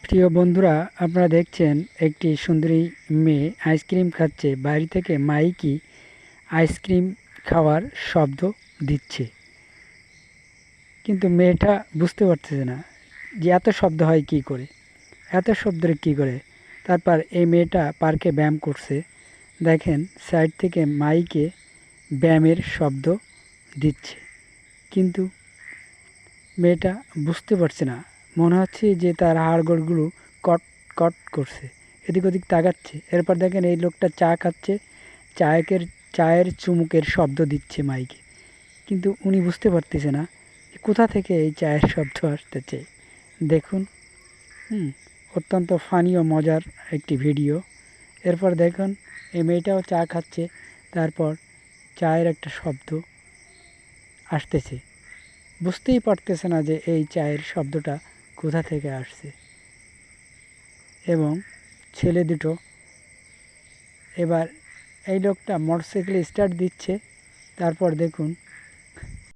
প্রিয় বন্ধুরা, আপনারা দেখছেন একটি সুন্দরী মেয়ে আইসক্রিম খাচ্ছে। বাইরে থেকে মাইকি আইসক্রিম খাওয়ার শব্দ দিচ্ছে, কিন্তু মেয়েটা বুঝতে পারতেছে না যে এত শব্দ হয় কি করে, এত শব্দের কি করে। তারপর এই মেয়েটা পার্কে ব্যায়াম করছে। দেখেন সাইড থেকে মাইকে ব্যায়ামের শব্দ দিচ্ছে, কিন্তু মেয়েটা বুঝতে পারছে না। মনে হচ্ছে যে তার হাড়গোড়গুলো কট কট করছে, এদিক ওদিক তাকাচ্ছে। এরপর দেখেন এই লোকটা চা খাচ্ছে, চায়ের চুমুকের শব্দ দিচ্ছে মাইকে, কিন্তু উনি বুঝতে পারতেছে না যে কোথা থেকে এই চায়ের শব্দ আসতেছে। দেখুন, অত্যন্ত ফানি ও মজার একটি ভিডিও। এরপর দেখুন এই মেয়েটাও চা খাচ্ছে, তারপর চায়ের একটা শব্দ আসতেছে। বুঝতেই পারতেছে না যে এই চায়ের শব্দটা কোথা থেকে আসছে। এবং ছেলে দুটো, এবার এই লোকটা মোটরসাইকেলে স্টার্ট দিচ্ছে। তারপর দেখুন